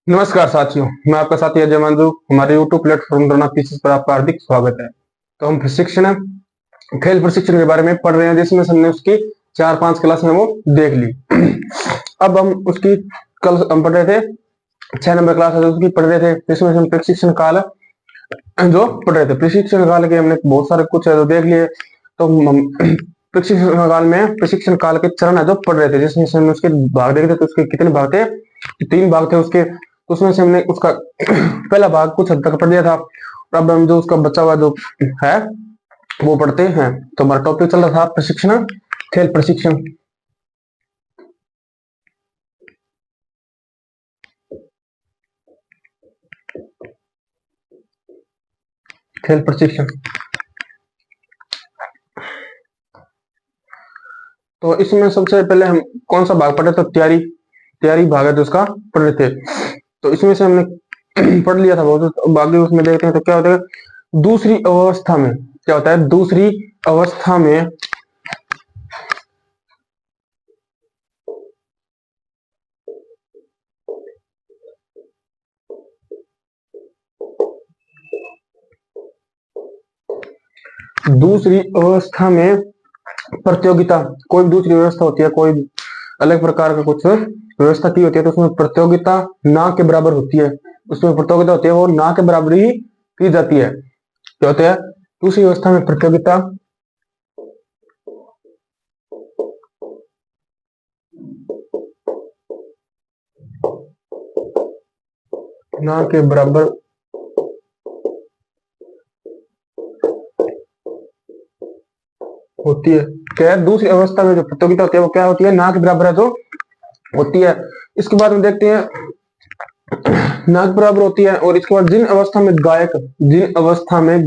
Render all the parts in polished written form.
नमस्कार साथियों, मैं आपका साथी अजय मंजू। हमारे YouTube प्लेटफॉर्म रना पीसीस पर आपका हार्दिक स्वागत है। तो हम प्रशिक्षण खेल प्रशिक्षण के बारे में पढ़ रहे हैं, जिसमें हमने उसकी 4-5 क्लास में वो देख ली। अब हम उसकी कल हम पढ़ रहे थे 6 नंबर क्लास है उसकी पढ़ रहे थे, जिसमें हम प्रशिक्षण काल जो पढ़ रहे थे। प्रशिक्षण काल के हमने बहुत सारे कुछ है जो देख लिए। तो हम प्रशिक्षण काल में प्रशिक्षण काल के चरण है जो पढ़ रहे थे, जिसमें से हमने उसके भाग देखे थे। तो उसके कितने भाग थे? 3 भाग थे उसके। तो उसमें से हमने उसका पहला भाग कुछ हद तक पढ़ लिया था। अब हम जो उसका बचा हुआ जो है वो पढ़ते हैं। तो हमारा टॉपिक चल रहा था प्रशिक्षण खेल प्रशिक्षण। खेल प्रशिक्षण। तो इसमें सबसे पहले हम कौन सा भाग पढ़े? तो तैयारी तैयारी भाग है जो उसका पढ़ रहे थे। तो इसमें से हमने पढ़ लिया था बहुत। अब आगे उसमें देखते हैं तो क्या होता है दूसरी अवस्था में। क्या होता है दूसरी अवस्था में? दूसरी अवस्था में प्रतियोगिता। कोई भी दूसरी व्यवस्था होती है, कोई अलग प्रकार का कुछ व्यवस्था की होती है, तो उसमें प्रतियोगिता ना के बराबर होती है। उसमें प्रतियोगिता होती है वो ना के बराबर ही की जाती है। क्या होता है दूसरी व्यवस्था में प्रतियोगिता ना के बराबर होती है। क्या है दूसरी अवस्था में जो प्रतियोगिता होती है वो क्या होती है? ना के बराबर है जो होती है। इसके बाद हम देखते हैं ना के बराबर होती है। और इसके बाद जिन अवस्था में गायक जिन अवस्था में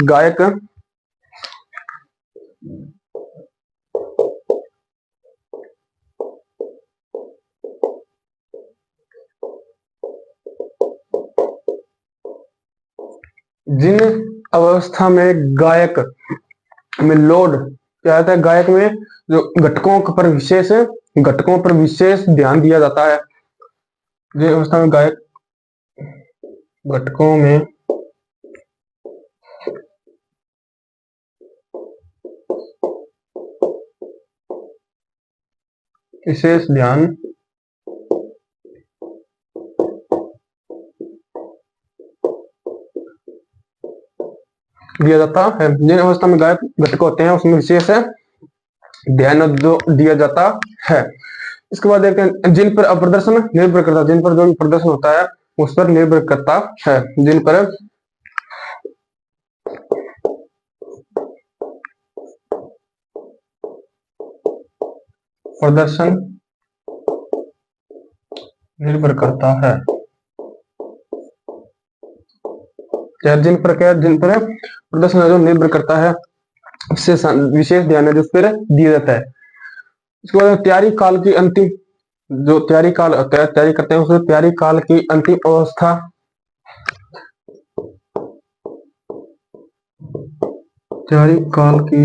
गायक में लोड क्या होता है? गायक में जो घटकों पर विशेष ध्यान दिया जाता है। जिन अवस्था में गायक घटकों में विशेष ध्यान दिया जाता है। जिन अवस्था में गायक घटक होते हैं उसमें विशेष ध्यान जो दिया जाता है। इसके बाद देखते हैं जिन पर प्रदर्शन निर्भर करता है। जिन पर जो भी प्रदर्शन होता है उस पर निर्भर करता है। जिन पर प्रदर्शन निर्भर करता है। या जिन पर प्रदर्शन है जो निर्भर करता है, विशेष ध्यान है जो उस पर दिया जाता है। इसके बाद तैयारी काल की अंतिम जो तैयारी काल होता है, तैयारी करते हैं उसमें तैयारी काल की अंतिम अवस्था तैयारी काल की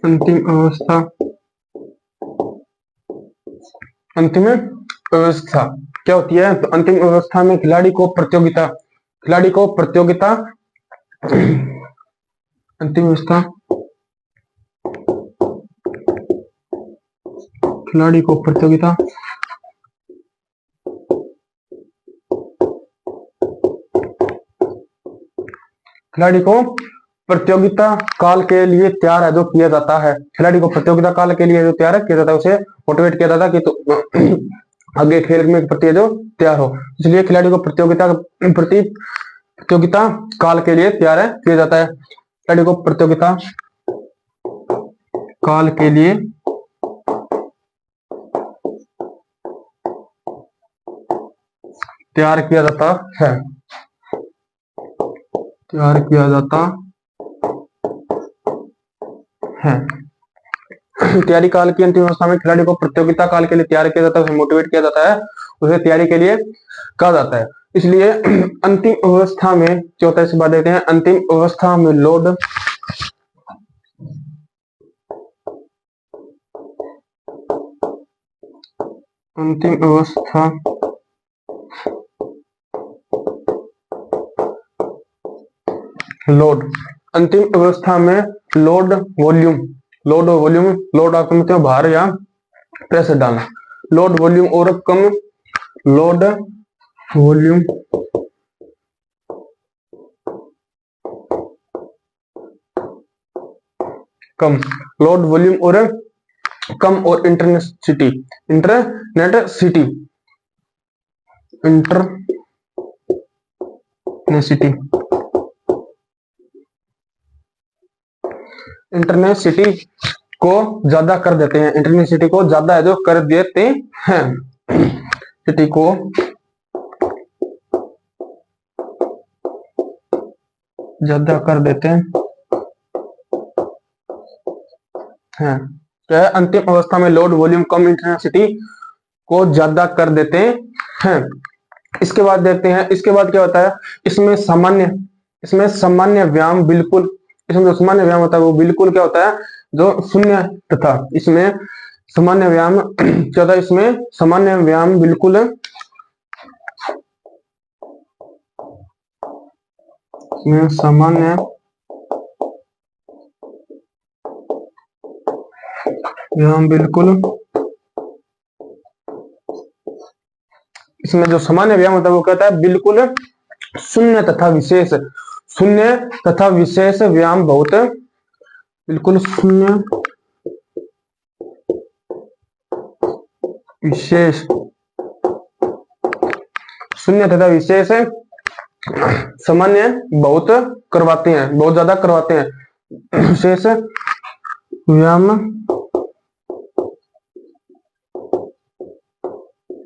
अंतिम अवस्था अंतिम अवस्था क्या होती है? तो अंतिम अवस्था में खिलाड़ी को प्रतियोगिता अंतिम अवस्था खिलाड़ी को प्रतियोगिता खिलाड़ी को प्रतियोगिता काल के लिए तैयार है जो किया जाता है। खिलाड़ी को प्रतियोगिता काल के लिए जो तैयार है किया जाता है, उसे मोटिवेट किया जाता है कि तो आगे खेल में प्रति जो तैयार हो। इसलिए खिलाड़ी को प्रतियोगिता काल के लिए तैयार है किया जाता है। खिलाड़ी को प्रतियोगिता काल के लिए तैयार किया जाता है। तैयार किया जाता है। तैयारी काल की अंतिम अवस्था में खिलाड़ी को प्रतियोगिता काल के लिए तैयार किया जाता है, उसे मोटिवेट किया जाता है, उसे तैयारी के लिए कहा जाता है। इसलिए अंतिम अवस्था में चौथा इस बात देखते हैं अंतिम अवस्था में लोड अंतिम अवस्था लोड, अंतिम अवस्था में लोड वॉल्यूम, लोड और वॉल्यूम, लोड आपको मतलब भार या प्रेशर डालना, लोड वॉल्यूम और कम, लोड वॉल्यूम कम, लोड वॉल्यूम और कम, और इंटरनेसिटी, इंटरनेसिटी, इंटरनेसिटी, इंटरनेसिटी को ज्यादा कर देते हैं, इंटरनेसिटी को ज्यादा है जो कर देते हैं, सिटी को ज्यादा कर देते हैं। क्या है? अंतिम अवस्था में लोड वॉल्यूम कम, इंटेंसिटी को ज्यादा कर देते हैं। इसके बाद देखते हैं, इसके बाद क्या होता है, इसमें सामान्य व्यायाम बिल्कुल, इसमें जो सामान्य व्यायाम होता है वो बिल्कुल क्या होता है, जो शून्य तथा, इसमें सामान्य व्यायाम क्या होता है, इसमें सामान्य व्यायाम बिल्कुल, इसमें सामान्य व्यायाम बिल्कुल, इसमें जो सामान्य व्यायाम होता है वो कहता है बिल्कुल शून्य तथा विशेष, शून्य तथा विशेष व्यायाम बहुत, बिल्कुल शून्य विशेष, शून्य तथा विशेष सामान्य बहुत करवाते हैं, बहुत ज्यादा करवाते हैं, विशेष व्यायाम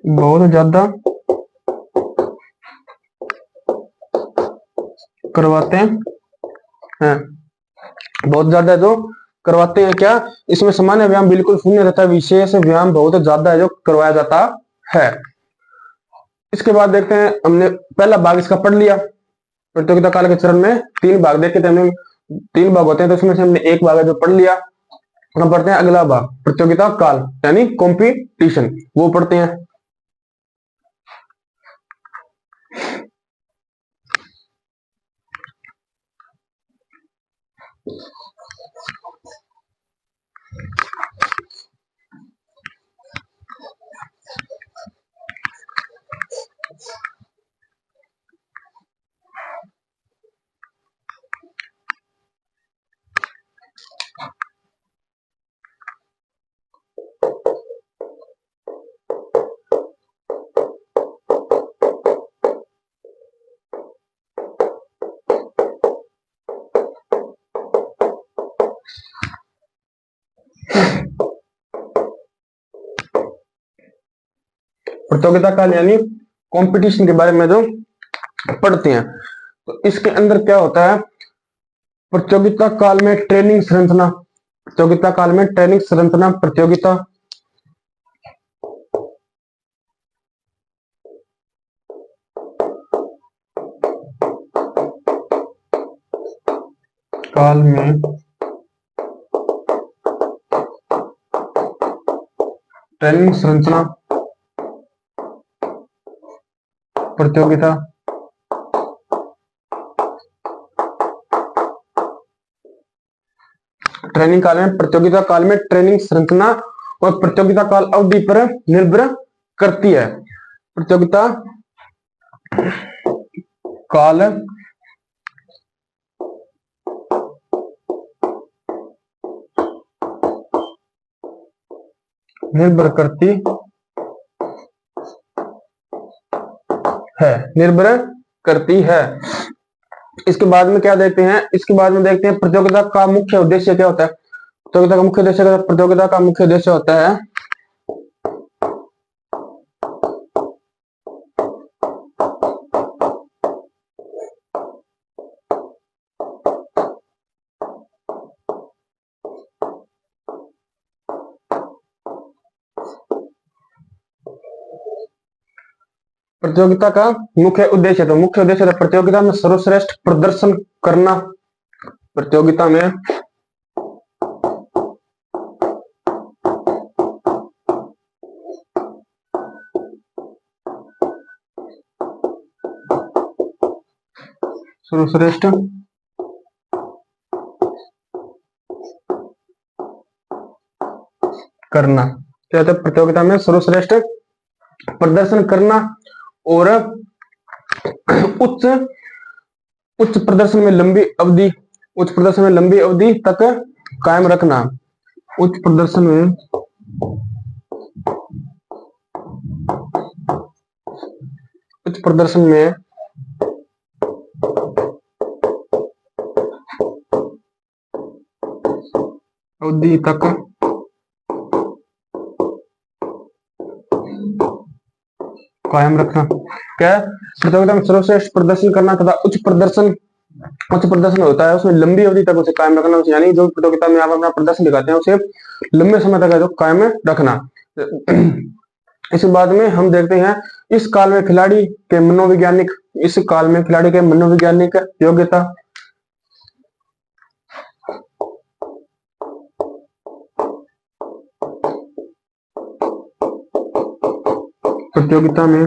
बहुत ज्यादा करवाते हैं, बहुत ज्यादा जो करवाते हैं। क्या इसमें सामान्य व्यायाम बिल्कुल शून्य तथा विशेष व्यायाम बहुत ज्यादा है जो करवाया जाता है। इसके बाद देखते हैं, हमने पहला भाग इसका पढ़ लिया, प्रतियोगिता काल के चरण में 3 भाग देखे थे हमने, 3 भाग होते हैं तो उसमें से हमने 1 भाग है जो पढ़ लिया। हम पढ़ते हैं अगला भाग, प्रतियोगिता काल यानी कंपटीशन, वो पढ़ते हैं। प्रतियोगिता काल यानी कंपटीशन के बारे में जो पढ़ते हैं, तो इसके अंदर क्या होता है, प्रतियोगिता काल में ट्रेनिंग संरचना, प्रतियोगिता काल में ट्रेनिंग संरचना, प्रतियोगिता काल में ट्रेनिंग संरचना, प्रतियोगिता ट्रेनिंग काल में, प्रतियोगिता काल में ट्रेनिंग संरचना और प्रतियोगिता काल अवधि पर निर्भर करती है। प्रतियोगिता काल निर्भर करती है, निर्भर करती है। इसके बाद में क्या देखते हैं, इसके बाद में देखते हैं प्रतियोगिता का मुख्य उद्देश्य क्या होता है। प्रतियोगिता का मुख्य उद्देश्य, प्रतियोगिता का मुख्य उद्देश्य होता है प्रतियोगिता का मुख्य उद्देश्य, तो मुख्य उद्देश्य था प्रतियोगिता में सर्वश्रेष्ठ प्रदर्शन करना, प्रतियोगिता में सर्वश्रेष्ठ करना। क्या होता है? प्रतियोगिता में सर्वश्रेष्ठ प्रदर्शन करना और उच्च उच्च प्रदर्शन में लंबी अवधि उच्च प्रदर्शन में लंबी अवधि तक कायम रखना। उच्च प्रदर्शन में उच्च प्रदर्शन में अवधि तक कायम रखना। क्या है? प्रतियोगिता में सर्वश्रेष्ठ प्रदर्शन करना तथा उच्च प्रदर्शन होता है उसमें लंबी अवधि तक उसे कायम रखना। यानी जो प्रतियोगिता में आप अपना प्रदर्शन दिखाते हैं उसे लंबे समय तक जो कायम रखना। इसके बाद में हम देखते हैं इस काल में खिलाड़ी के मनोवैज्ञानिक योग्यता। प्रतियोगिता में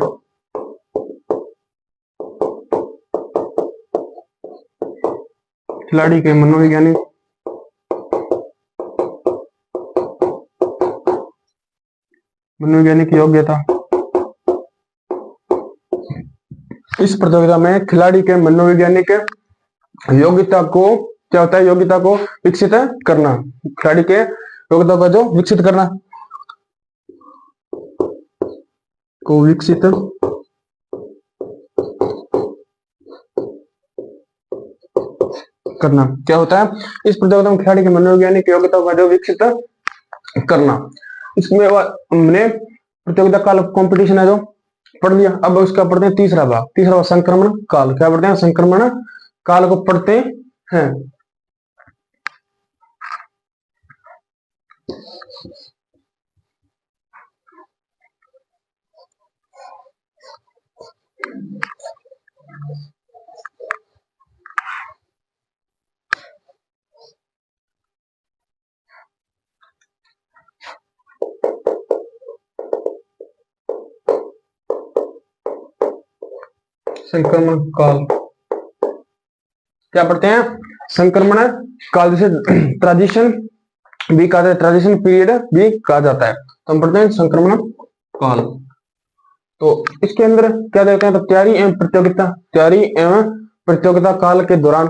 खिलाड़ी के मनोवैज्ञानिक योग्यता। इस प्रतियोगिता में खिलाड़ी के मनोवैज्ञानिक योग्यता को क्या होता है? योग्यता को विकसित करना। खिलाड़ी के योग्यता को जो विकसित करना क्या होता है? इस प्रतियोगिता में खिलाड़ी के मनोवैज्ञानिक योग्यता का जो विकसित करना। इसमें हमने प्रतियोगिता काल कंपटीशन है जो पढ़ लिया। अब उसका पढ़ते हैं तीसरा भाग संक्रमण काल। क्या पढ़ते हैं? संक्रमण काल को पढ़ते हैं। संक्रमण काल क्या पढ़ते हैं? संक्रमण काल जिसे ट्रांजिशन भी कहा जाता है, ट्रांजिशन पीरियड भी कहा जाता है। तो हम पढ़ते हैं संक्रमण काल। तो इसके अंदर क्या देखते हैं? तो तैयारी एवं प्रतियोगिता काल के दौरान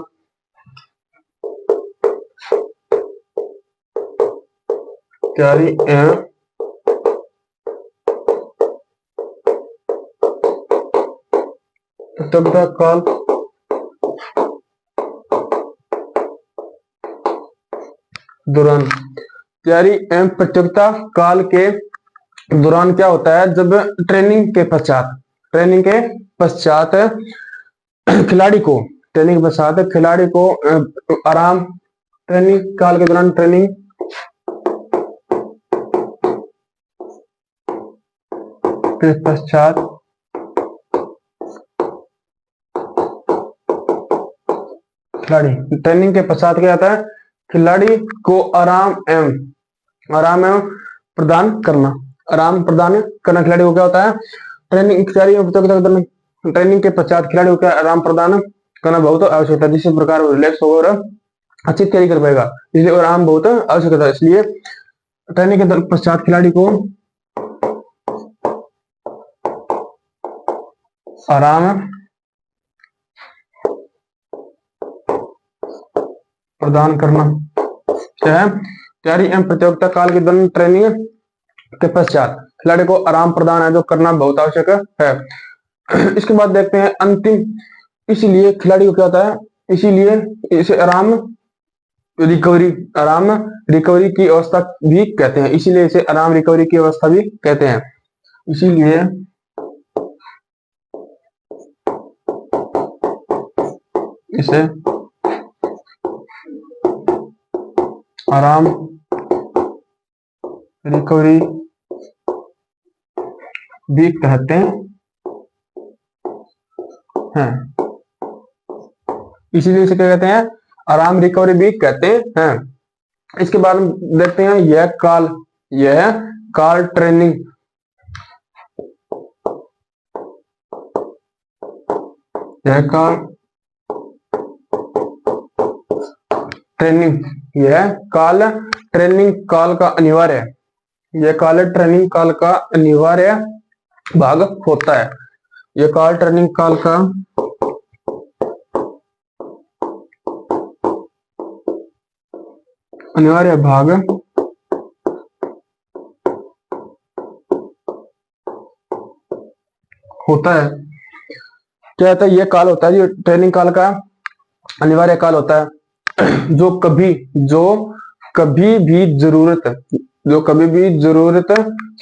प्रतियोगिता काल दौरान तैयारी एवं प्रतियोगिता काल के दौरान क्या होता है? जब ट्रेनिंग के पश्चात खिलाड़ी को आराम ट्रेनिंग काल के दौरान ट्रेनिंग के पश्चात क्या आता है? खिलाड़ी को आराम एवं प्रदान करना। खिलाड़ी को क्या होता है? ट्रेनिंग के पश्चात खिलाड़ी को आराम प्रदान करना बहुत आवश्यक है, जिस प्रकार वो रिलैक्स होगा और अच्छी तैयारी कर पाएगा। इसलिए आराम बहुत आवश्यक है। इसलिए ट्रेनिंग के पश्चात खिलाड़ी को आराम प्रदान करना। क्या है? तैयारी एवं प्रतियोगिता काल के दौरान ट्रेनिंग के पश्चात खिलाड़ी को आराम प्रदान है जो करना बहुत आवश्यक है। इसके बाद देखते हैं अंतिम। इसीलिए खिलाड़ी को क्या होता है? इसीलिए इसे आराम रिकवरी की अवस्था भी कहते हैं। इसीलिए इसे आराम रिकवरी की अवस्था भी कहते हैं। इसीलिए इसे आराम रिकवरी भी कहते हैं। इसीलिए इसे क्या कहते हैं? आराम रिकवरी भी कहते हैं। इसके बाद देखते हैं यह काल ट्रेनिंग ट्रेनिंग, यह काल ट्रेनिंग काल का अनिवार्य, यह काल ट्रेनिंग काल का अनिवार्य भाग होता है। यह काल ट्रेनिंग काल का अनिवार्य भाग होता है। क्या होता है? ये काल होता है, ये ट्रेनिंग काल का अनिवार्य काल होता है, जो कभी भी जरूरत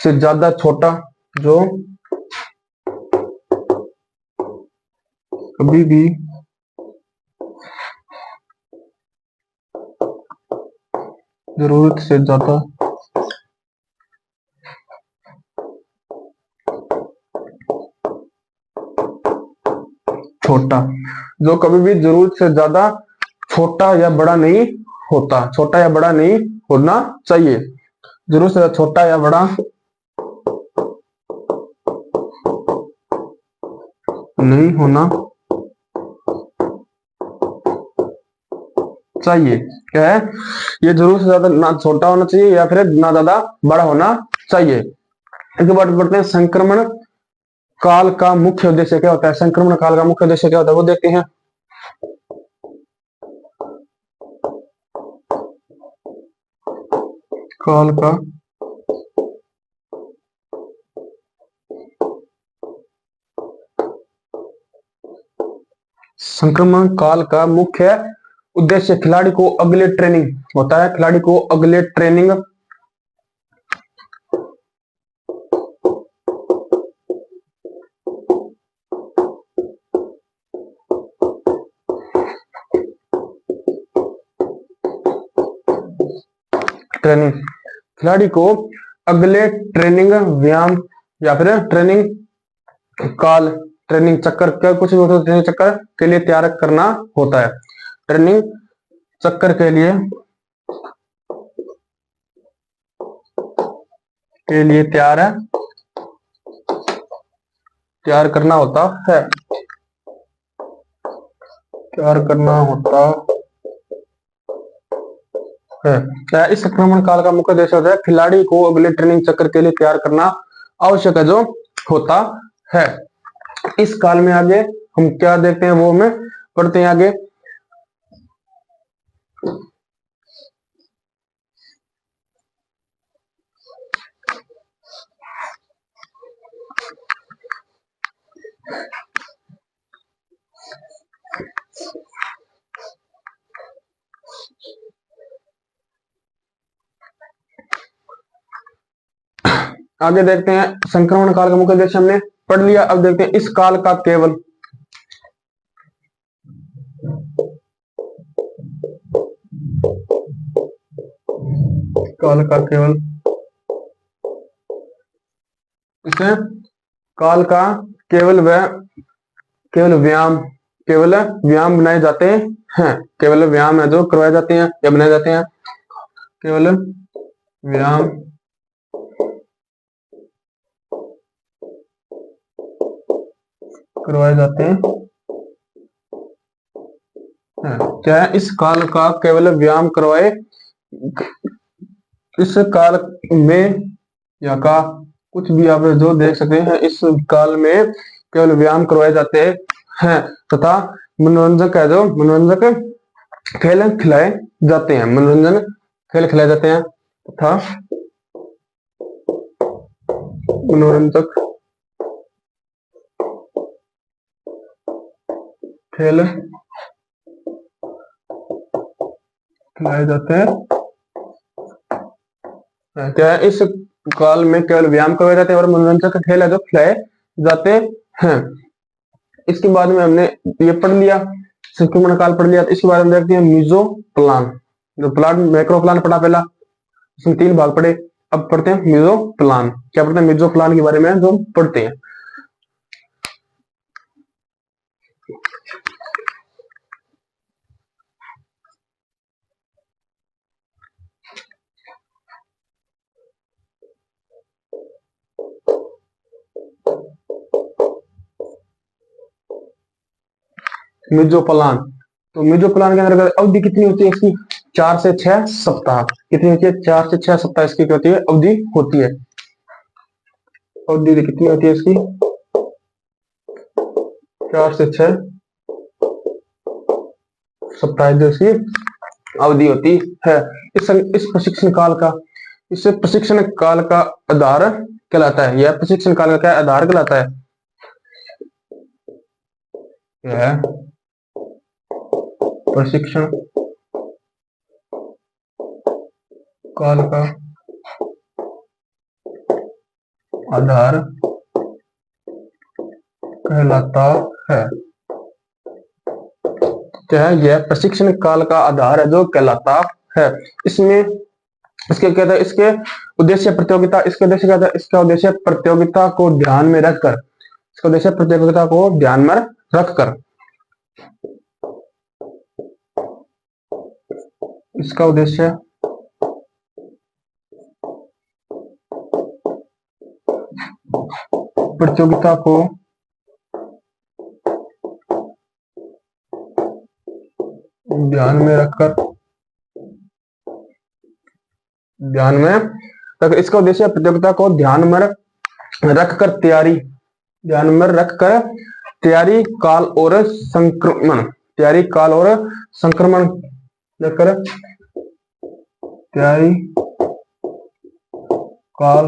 से ज्यादा छोटा, जो कभी भी जरूरत से ज्यादा छोटा, जो कभी भी जरूरत से ज्यादा छोटा या बड़ा नहीं होता, छोटा या बड़ा नहीं होना चाहिए, जरूरत से छोटा या बड़ा नहीं होना चाहिए। क्या है? ये जरूरत से ज्यादा ना छोटा होना चाहिए या फिर ना ज्यादा बड़ा होना चाहिए। इसके बाद बढ़ते हैं, संक्रमण काल का मुख्य उद्देश्य क्या होता है? संक्रमण काल का मुख्य उद्देश्य क्या होता है वो देखते हैं। काल का संक्रमण काल का मुख्य उद्देश्य खिलाड़ी को अगले ट्रेनिंग होता है, खिलाड़ी को अगले ट्रेनिंग ट्रेनिंग खिलाड़ी को अगले ट्रेनिंग व्यायाम या फिर ट्रेनिंग काल, ट्रेनिंग चक्कर, क्या कुछ भी होता है, ट्रेनिंग चक्कर के लिए तैयार करना होता है। ट्रेनिंग चक्कर के लिए तैयार करना होता है, तैयार करना होता है। क्या इस संक्रमण काल का मुख्य उद्देश्य होता है? खिलाड़ी को अगले ट्रेनिंग चक्कर के लिए तैयार करना आवश्यक है, जो होता है। इस काल में आगे हम क्या देखते हैं वो हमें पढ़ते हैं आगे। आगे देखते हैं, संक्रमण काल का मुख्य उद्देश्य हमने पढ़ लिया। अब देखते हैं इस काल का केवल इसे काल का केवल व्यायाम बनाए जाते हैं, केवल व्यायाम है जो करवाए जाते हैं या बनाए जाते हैं, केवल व्यायाम करवाए जाते हैं। क्या है? इस काल का केवल व्यायाम करवाए, इस काल में या का कुछ भी आप जो देख सकते हैं, इस काल में केवल व्यायाम करवाए जाते हैं तथा मनोरंजक है जो मनोरंजक खेल खिलाए जाते हैं, मनोरंजन खेल खिलाए जाते हैं तथा मनोरंजक खेल खिलाए जाते हैं। क्या है? इस काल में केवल व्यायाम करवाए जाते हैं और मनोरंजक खेल है जो खिलाए जाते हैं। इसके बाद में हमने ये पढ़ लिया, संक्रमण काल पढ़ लिया। तो इसके बाद हम देखते हैं मीजो प्लान, जो प्लान मैक्रो प्लान पढ़ा पहला, इसमें 3 भाग पढ़े। अब पढ़ते हैं मीजो प्लान। क्या पढ़ते हैं? मीजो प्लान के बारे में जो पढ़ते हैं। मीजो प्लान, तो मीजो प्लान के अंतर्गत अवधि कितनी होती है इसकी? 4 से 6 सप्ताह। कितनी होती है? 4 से 6 सप्ताह इसकी क्या होती है? अवधि होती है। अवधि कितनी होती है इसकी? 4 से 6 सप्ताह जो इसकी अवधि होती है। इस प्रशिक्षण काल का आधार कहलाता है। यह प्रशिक्षण काल का क्या आधार कहलाता है? यह प्रशिक्षण काल का आधार कहलाता है। क्या है? यह प्रशिक्षण काल का आधार है जो कहलाता है। इसमें इसके कहते हैं इसके उद्देश्य प्रतियोगिता। इसके उद्देश्य क्या था? इसका उद्देश्य प्रतियोगिता को ध्यान में रखकर, इसका उद्देश्य प्रतियोगिता को ध्यान में रखकर, इसका उद्देश्य प्रतियोगिता को ध्यान में रखकर, इसका उद्देश्य प्रतियोगिता को ध्यान में रखकर तैयारी काल और संक्रमण लेकर तैयारी काल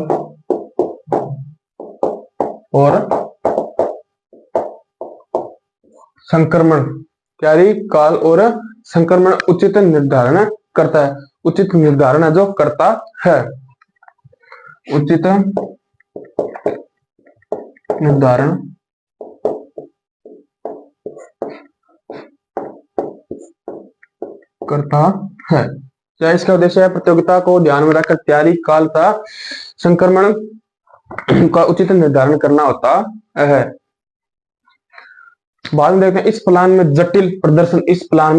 और संक्रमण उचित निर्धारण करता है। उचित निर्धारण जो करता है, उचित निर्धारण करता है। क्या इसका उद्देश्य है? प्रतियोगिता को ध्यान में रखकर तैयारी काल का संक्रमण का उचित निर्धारण करना होता है। बाद में देखते हैं, इस प्लान में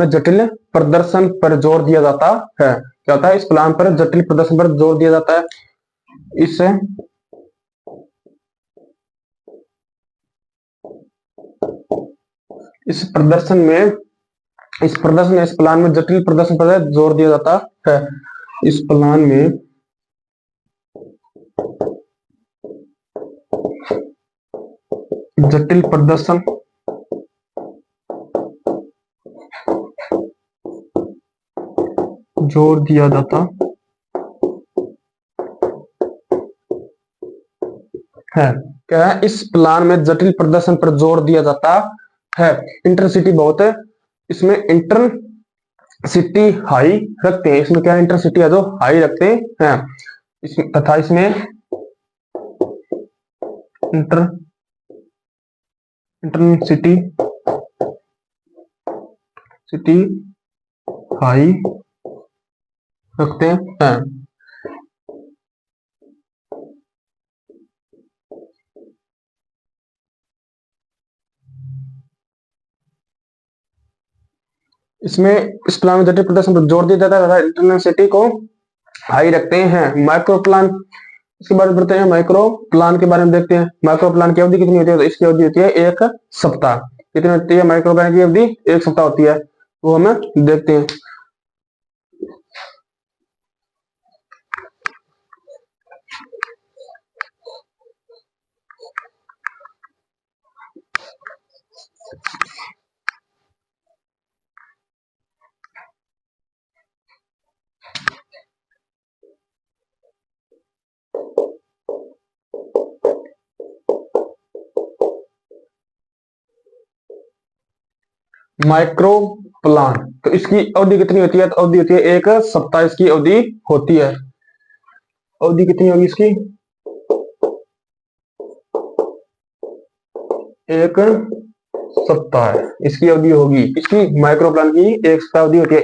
जटिल प्रदर्शन पर जोर दिया जाता है। क्या होता है? इस प्लान पर जटिल प्रदर्शन पर जोर दिया जाता है। इस प्लान में जटिल प्रदर्शन पर जोर दिया जाता है। इस प्लान में जटिल प्रदर्शन जोर दिया जाता है। क्या है? इस प्लान में जटिल प्रदर्शन पर जोर दिया जाता है। इंटरसिटी बहुत है, इसमें इंटरसिटी हाई रखते हैं। इसमें क्या इंटरसिटी है जो हाई रखते हैं। तथा इसमें इंटरसिटी हाई रखते हैं। इसमें इस प्लान में जटिल प्रदर्शन पर जोर दिया जाता है तथा इंटेंसिटी को हाई रखते हैं। माइक्रो प्लान, इसके बारे में बढ़ते हैं। माइक्रो प्लान के बारे में देखते हैं। माइक्रो प्लान की अवधि कितनी होती है? तो इसकी अवधि होती है 1 सप्ताह। कितनी होती है माइक्रो प्लान की अवधि? 1 सप्ताह होती है। वो हमें देखते हैं। माइक्रो प्लान, तो इसकी अवधि कितनी होती है? तो अवधि होती है 1 सप्ताह इसकी अवधि होती है। अवधि कितनी होगी इसकी? 1 सप्ताह इसकी अवधि होगी। इसकी माइक्रो प्लान की 1 सप्ताह अवधि होती है।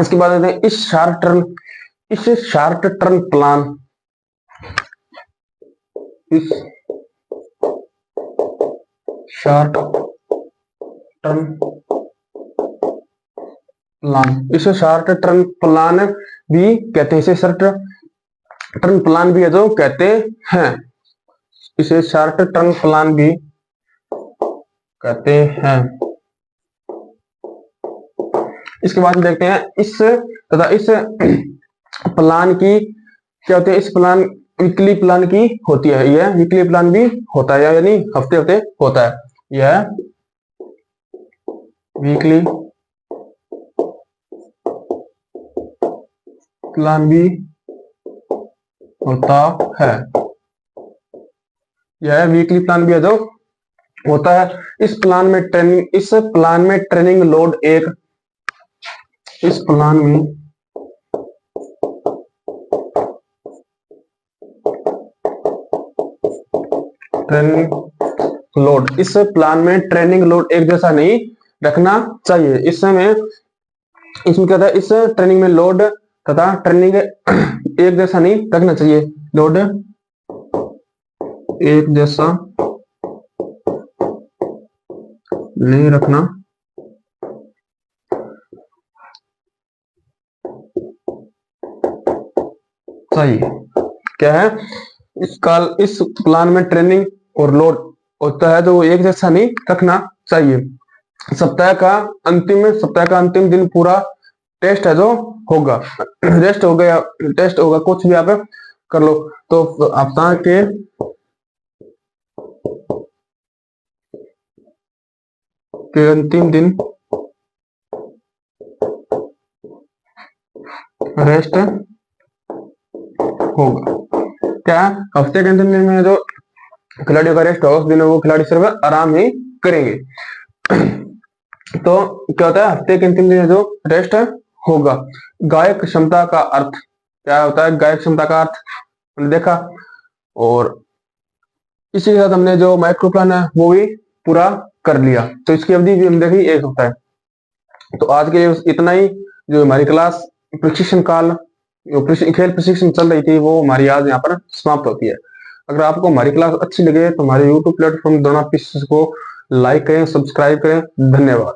इसके बाद देखते हैं, इस शॉर्ट टर्म प्लान इसे शॉर्ट टर्म प्लान भी कहते हैं। इसे शॉर्ट टर्म प्लान भी है जो कहते हैं। इसे शॉर्ट टर्म प्लान भी कहते हैं। इसके बाद देखते हैं इस तथा इस प्लान की क्या होती है। इस प्लान वीकली प्लान की होती है, यह वीकली प्लान भी होता है, यानी हफ्ते हफ्ते होता है, यह वीकली प्लान भी होता है, यह वीकली प्लान भी है जो होता है। इस प्लान में ट्रेनिंग लोड इस प्लान में ट्रेनिंग लोड एक जैसा नहीं रखना चाहिए। इसमें क्या था, इस ट्रेनिंग में लोड तथा ट्रेनिंग एक जैसा नहीं रखना चाहिए, लोड एक जैसा नहीं रखना चाहिए। क्या है, इस प्लान में ट्रेनिंग और लोड होता है जो एक जैसा नहीं रखना चाहिए। सप्ताह का अंतिम दिन पूरा टेस्ट है जो होगा, रेस्ट होगा या टेस्ट होगा, कुछ भी आप कर लो। तो सप्ताह के अंतिम दिन रेस्ट होगा। क्या हफ्ते के अंतिम दिन में जो खिलाड़ियों का रेस्ट होगा उस दिन वो खिलाड़ी सिर्फ आराम ही करेंगे। तो क्या होता है, हफ्ते के अंतिम दिन जो रेस्ट होगा। गायक क्षमता का अर्थ क्या होता है, गायक क्षमता का अर्थ हमने देखा, और इसी के साथ हमने जो माइक्रो प्लान है वो भी पूरा कर लिया। तो इसकी अवधि भी हम देखी एक हफ्ता है। तो आज के लिए इतना ही। जो हमारी क्लास प्रशिक्षण काल खेल प्रशिक्षण चल रही थी वो हमारी आज यहाँ पर समाप्त होती है। अगर आपको हमारी क्लास अच्छी लगे तो हमारे YouTube प्लेटफॉर्म द्रोणापीसीएस को लाइक करें, सब्सक्राइब करें। धन्यवाद।